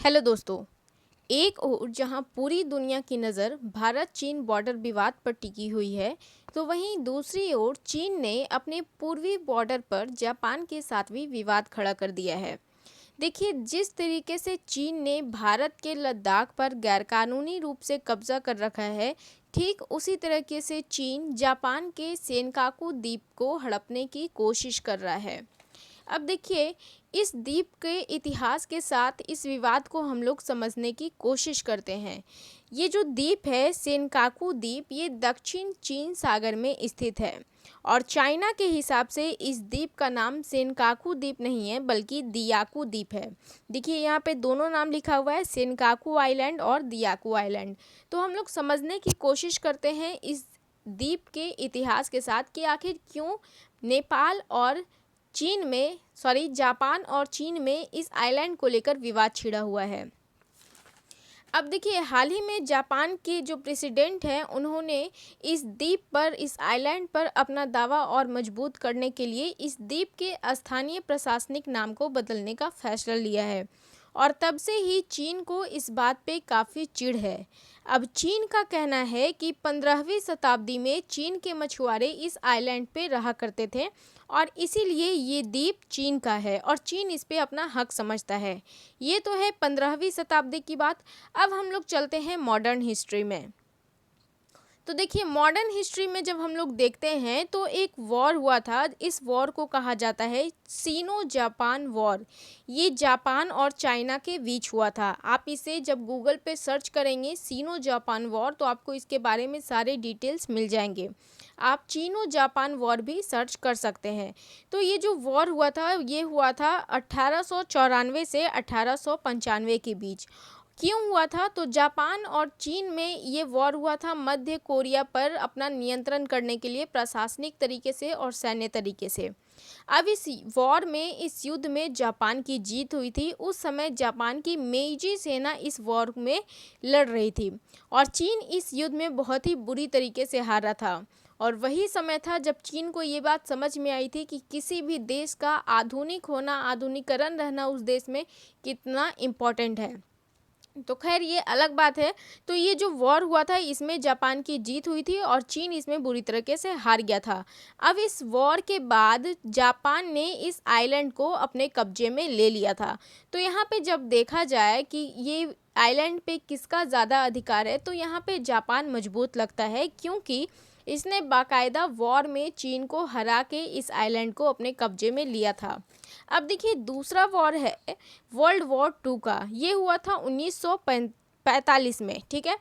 Hello दोस्तों। एक ओर जहां पूरी दुनिया की नज़र भारत चीन बॉर्डर विवाद पर टिकी हुई है, तो वहीं दूसरी ओर चीन ने अपने पूर्वी बॉर्डर पर जापान के साथ भी विवाद खड़ा कर दिया है। देखिए, जिस तरीके से चीन ने भारत के लद्दाख पर गैरकानूनी रूप से कब्जा कर रखा है, ठीक उसी तरीके से चीन जापान के सेनकाकू द्वीप को हड़पने की कोशिश कर रहा है। अब देखिए, इस द्वीप के इतिहास के साथ इस विवाद को हम लोग समझने की कोशिश करते हैं। ये जो द्वीप है सेनकाकू द्वीप, ये दक्षिण चीन सागर में स्थित है और चाइना के हिसाब से इस द्वीप का नाम सेनकाकू द्वीप नहीं है बल्कि दियाकू द्वीप है। देखिए, यहाँ पे दोनों नाम लिखा हुआ है, सेनकाकू आइलैंड और दियाकू आइलैंड। तो हम लोग समझने की कोशिश करते हैं इस द्वीप के इतिहास के साथ कि आखिर क्यों नेपाल और जापान और चीन में इस आइलैंड को लेकर विवाद छिड़ा हुआ है। अब देखिए, हाल ही में जापान के जो प्रेसिडेंट हैं, उन्होंने इस द्वीप पर, इस आइलैंड पर अपना दावा और मजबूत करने के लिए इस द्वीप के स्थानीय प्रशासनिक नाम को बदलने का फैसला लिया है और तब से ही चीन को इस बात पे काफ़ी चिढ़ है। अब चीन का कहना है कि 15वीं शताब्दी में चीन के मछुआरे इस आइलैंड पे रहा करते थे और इसीलिए ये द्वीप चीन का है और चीन इस पे अपना हक समझता है। ये तो है 15वीं शताब्दी की बात। अब हम लोग चलते हैं मॉडर्न हिस्ट्री में। तो देखिए, मॉडर्न हिस्ट्री में जब हम लोग देखते हैं तो एक वॉर हुआ था। इस वॉर को कहा जाता है सीनो जापान वॉर। ये जापान और चाइना के बीच हुआ था। आप इसे जब गूगल पे सर्च करेंगे सीनो जापान वॉर, तो आपको इसके बारे में सारे डिटेल्स मिल जाएंगे। आप चीनो जापान वॉर भी सर्च कर सकते हैं। तो ये जो वॉर हुआ था, ये हुआ था 1894 से 1895 के बीच। क्यों हुआ था? तो जापान और चीन में ये वॉर हुआ था मध्य कोरिया पर अपना नियंत्रण करने के लिए, प्रशासनिक तरीके से और सैन्य तरीके से। अब इस वॉर में, इस युद्ध में जापान की जीत हुई थी। उस समय जापान की मेइजी सेना इस वॉर में लड़ रही थी और चीन इस युद्ध में बहुत ही बुरी तरीके से हारा था। और वही समय था जब चीन को ये बात समझ में आई थी कि किसी भी देश का आधुनिक होना, आधुनिकरण रहना उस देश में कितना इम्पोर्टेंट है। तो खैर, ये अलग बात है। तो ये जो वॉर हुआ था, इसमें जापान की जीत हुई थी और चीन इसमें बुरी तरीके से हार गया था। अब इस वॉर के बाद जापान ने इस आइलैंड को अपने कब्जे में ले लिया था। तो यहाँ पे जब देखा जाए कि ये आइलैंड पे किसका ज़्यादा अधिकार है, तो यहाँ पे जापान मजबूत लगता है, क्योंकि इसने बाकायदा वॉर में चीन को हरा के इस आइलैंड को अपने कब्जे में लिया था। अब देखिए, दूसरा वॉर है वर्ल्ड वॉर टू का। ये हुआ था 1945 में, ठीक है।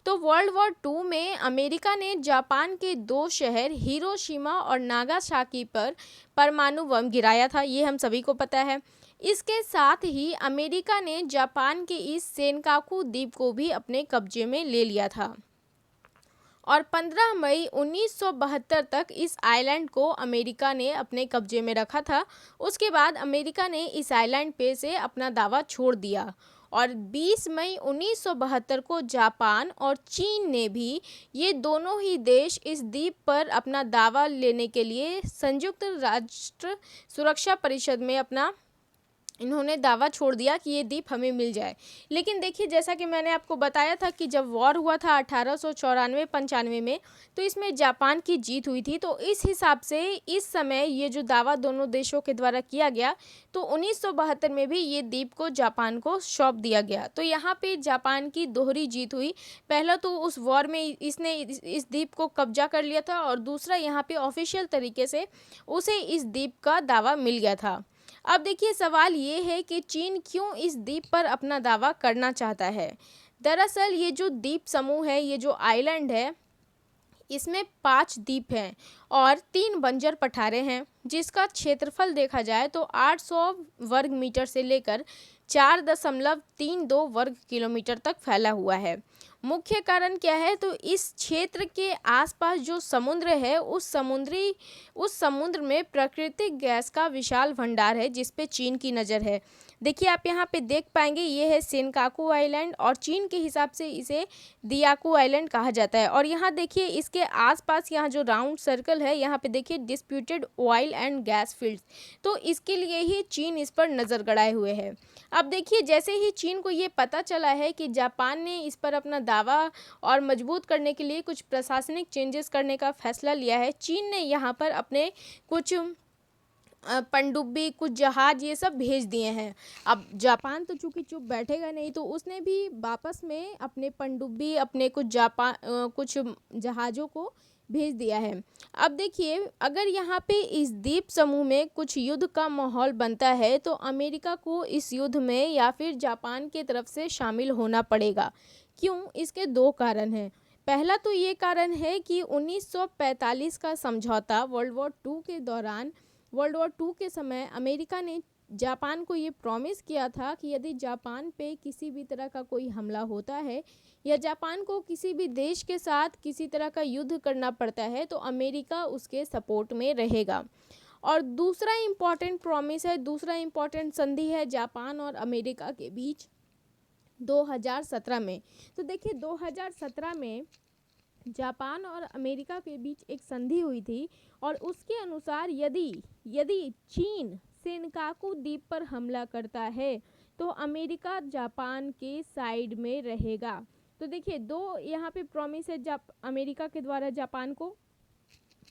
तो वर्ल्ड वॉर टू में अमेरिका ने जापान के दो शहर हिरोशिमा और नागासाकी पर परमाणु बम गिराया था, ये हम सभी को पता है। इसके साथ ही अमेरिका ने जापान के इस सेनकाकू द्वीप को भी अपने कब्जे में ले लिया था और 15 मई 1972 तक इस आइलैंड को अमेरिका ने अपने कब्जे में रखा था। उसके बाद अमेरिका ने इस आइलैंड पे से अपना दावा छोड़ दिया और 20 मई 1972 को जापान और चीन ने भी, ये दोनों ही देश इस द्वीप पर अपना दावा लेने के लिए संयुक्त राष्ट्र सुरक्षा परिषद में अपना इन्होंने दावा छोड़ दिया कि ये द्वीप हमें मिल जाए। लेकिन देखिए, जैसा कि मैंने आपको बताया था कि जब वॉर हुआ था 1894-95 में, तो इसमें जापान की जीत हुई थी। तो इस हिसाब से इस समय ये जो दावा दोनों देशों के द्वारा किया गया, तो 1972 में भी ये द्वीप को जापान को सौंप दिया गया। तो यहाँ पे जापान की दोहरी जीत हुई। पहला तो उस वॉर में इसने इस द्वीप को कब्जा कर लिया था और दूसरा यहाँ पे ऑफिशियल तरीके से उसे इस द्वीप का दावा मिल गया था। अब देखिए, सवाल ये है कि चीन क्यों इस द्वीप पर अपना दावा करना चाहता है। दरअसल ये जो द्वीप समूह है, ये जो आइलैंड है, इसमें 5 द्वीप हैं और 3 बंजर पठारे हैं, जिसका क्षेत्रफल देखा जाए तो 800 वर्ग मीटर से लेकर 4.32 वर्ग किलोमीटर तक फैला हुआ है। मुख्य कारण क्या है? तो इस क्षेत्र के आसपास जो समुद्र है, उस समुद्र में प्राकृतिक गैस का विशाल भंडार है, जिस पे चीन की नज़र है। देखिए आप यहाँ पे देख पाएंगे ये है सेनकाकू आइलैंड और चीन के हिसाब से इसे दियाकू आइलैंड कहा जाता है। और यहाँ देखिए इसके आसपास यहाँ जो राउंड सर्कल है यहाँ पे देखिए disputed oil and gas fields, तो इसके लिए ही चीन इस पर नज़र गड़ाए हुए है। अब देखिए जैसे ही चीन को ये पता चला है कि जापान ने इस पर अपना दावा और मजबूत करने के लिए कुछ प्रशासनिक चेंजेस करने का फैसला लिया है, चीन ने यहाँ पर अपने कुछ पनडुब्बी, कुछ जहाज ये सब भेज दिए हैं। अब जापान तो चूंकि चुप बैठेगा नहीं, तो उसने भी वापस में अपने पनडुब्बी, अपने कुछ जहाज़ों को भेज दिया है। अब देखिए अगर यहाँ पे इस द्वीप समूह में कुछ युद्ध का माहौल बनता है तो अमेरिका को इस युद्ध में या फिर जापान के तरफ से शामिल होना पड़ेगा। क्यों? इसके दो कारण हैं। पहला तो ये कारण है कि 1945 का समझौता वर्ल्ड वॉर टू के समय अमेरिका ने जापान को ये प्रॉमिस किया था कि यदि जापान पे किसी भी तरह का कोई हमला होता है या जापान को किसी भी देश के साथ किसी तरह का युद्ध करना पड़ता है तो अमेरिका उसके सपोर्ट में रहेगा। और दूसरा इम्पॉर्टेंट प्रॉमिस है, दूसरा इम्पॉर्टेंट संधि है जापान और अमेरिका के बीच 2017 में। तो देखिए 2017 में जापान और अमेरिका के बीच एक संधि हुई थी और उसके अनुसार यदि चीन सेनकाकू द्वीप पर हमला करता है तो अमेरिका जापान के साइड में रहेगा। तो देखिए दो यहाँ पे प्रॉमिस है अमेरिका के द्वारा जापान को।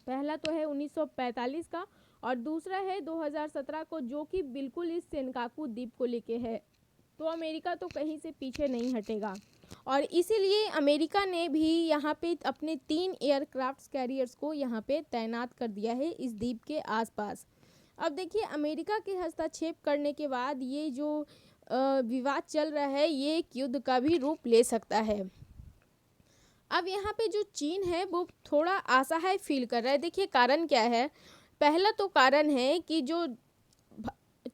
पहला तो है 1945 का और दूसरा है 2017 को, जो कि बिल्कुल इस सेनकाकू द्वीप को लेके है। तो अमेरिका तो कहीं से पीछे नहीं हटेगा और इसीलिए अमेरिका ने भी यहाँ पे अपने 3 एयरक्राफ्ट कैरियर्स को यहाँ पे तैनात कर दिया है इस द्वीप के आसपास। अब देखिए अमेरिका के हस्तक्षेप करने के बाद ये जो विवाद चल रहा है ये एक युद्ध का भी रूप ले सकता है। अब यहाँ पे जो चीन है वो थोड़ा असहाय फील कर रहा है। देखिए कारण क्या है? पहला तो कारण है कि जो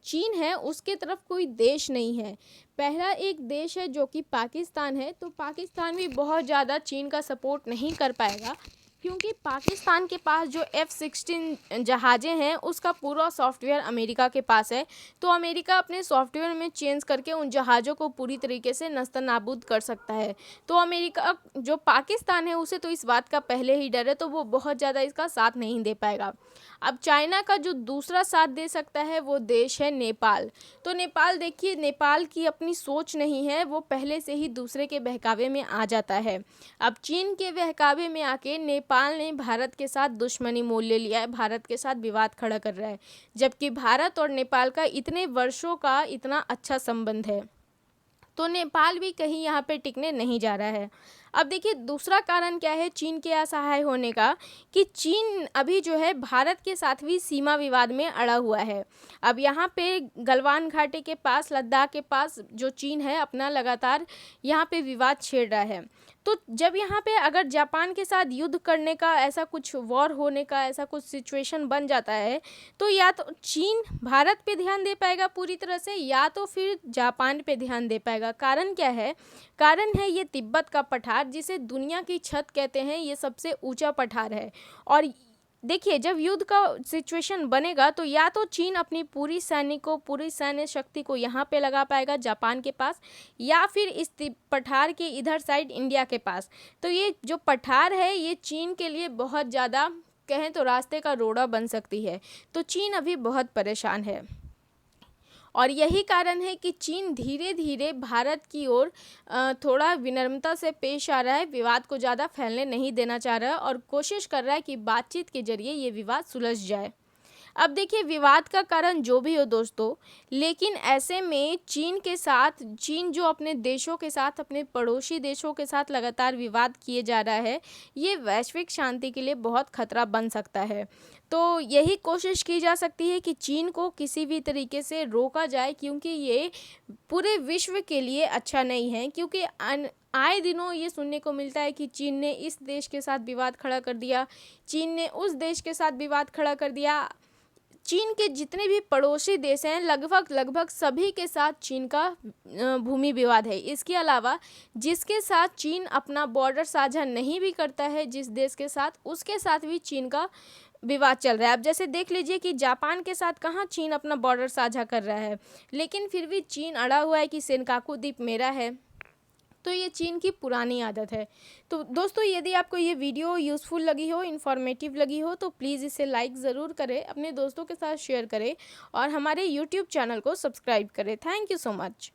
चीन है उसके तरफ कोई देश नहीं है। पहला एक देश है जो कि पाकिस्तान है, तो पाकिस्तान भी बहुत ज़्यादा चीन का सपोर्ट नहीं कर पाएगा क्योंकि पाकिस्तान के पास जो F-16 जहाज़ें हैं उसका पूरा सॉफ्टवेयर अमेरिका के पास है। तो अमेरिका अपने सॉफ्टवेयर में चेंज करके उन जहाज़ों को पूरी तरीके से नस्तनाबूद कर सकता है। तो अमेरिका जो पाकिस्तान है उसे तो इस बात का पहले ही डर है, तो वो बहुत ज़्यादा इसका साथ नहीं दे पाएगा। अब चाइना का जो दूसरा साथ दे सकता है वो देश है नेपाल। तो नेपाल देखिए, नेपाल की अपनी सोच नहीं है, वो पहले से ही दूसरे के बहकावे में आ जाता है। अब चीन के बहकावे में आके नेपाल ने भारत के साथ दुश्मनी मोल ले लिया है, भारत के साथ विवाद खड़ा कर रहा है, जबकि भारत और नेपाल का इतने वर्षों का इतना अच्छा संबंध है। तो नेपाल भी कहीं यहाँ पे टिकने नहीं जा रहा है। अब देखिए दूसरा कारण क्या है चीन के असहाय होने का, कि चीन अभी जो है भारत के साथ भी सीमा विवाद में अड़ा हुआ है। अब यहाँ पे गलवान घाटी के पास, लद्दाख के पास जो चीन है अपना लगातार यहाँ पे विवाद छेड़ रहा है। तो जब यहाँ पे अगर जापान के साथ युद्ध करने का, ऐसा कुछ वॉर होने का ऐसा कुछ सिचुएशन बन जाता है, तो या तो चीन भारत पे ध्यान दे पाएगा पूरी तरह से, या तो फिर जापान पे ध्यान दे पाएगा। कारण क्या है? कारण है ये तिब्बत का पठार, जिसे दुनिया की छत कहते हैं। ये सबसे ऊंचा पठार है। और देखिए जब युद्ध का सिचुएशन बनेगा तो या तो चीन अपनी पूरी सैन्य शक्ति को यहाँ पे लगा पाएगा जापान के पास, या फिर इस पठार के इधर साइड इंडिया के पास। तो ये जो पठार है ये चीन के लिए बहुत ज़्यादा, कहें तो रास्ते का रोड़ा बन सकती है। तो चीन अभी बहुत परेशान है और यही कारण है कि चीन धीरे धीरे भारत की ओर थोड़ा विनम्रता से पेश आ रहा है, विवाद को ज़्यादा फैलने नहीं देना चाह रहा है और कोशिश कर रहा है कि बातचीत के जरिए ये विवाद सुलझ जाए। अब देखिए विवाद का कारण जो भी हो दोस्तों, लेकिन ऐसे में चीन जो अपने देशों के साथ, अपने पड़ोसी देशों के साथ लगातार विवाद किए जा रहा है, ये वैश्विक शांति के लिए बहुत खतरा बन सकता है। तो यही कोशिश की जा सकती है कि चीन को किसी भी तरीके से रोका जाए, क्योंकि ये पूरे विश्व के लिए अच्छा नहीं है। क्योंकि आए दिनों ये सुनने को मिलता है कि चीन ने इस देश के साथ विवाद खड़ा कर दिया, चीन ने उस देश के साथ विवाद खड़ा कर दिया। चीन के जितने भी पड़ोसी देश हैं लगभग सभी के साथ चीन का भूमि विवाद है। इसके अलावा जिसके साथ चीन अपना बॉर्डर साझा नहीं भी करता है, जिस देश के साथ, उसके साथ भी चीन का विवाद चल रहा है। अब जैसे देख लीजिए कि जापान के साथ कहाँ चीन अपना बॉर्डर साझा कर रहा है, लेकिन फिर भी चीन अड़ा हुआ है कि सेनकाकू द्वीप मेरा है। तो ये चीन की पुरानी आदत है। तो दोस्तों, यदि आपको ये वीडियो यूज़फुल लगी हो, इन्फॉर्मेटिव लगी हो, तो प्लीज़ इसे लाइक ज़रूर करें, अपने दोस्तों के साथ शेयर करें और हमारे यूट्यूब चैनल को सब्सक्राइब करें। Thank you so much.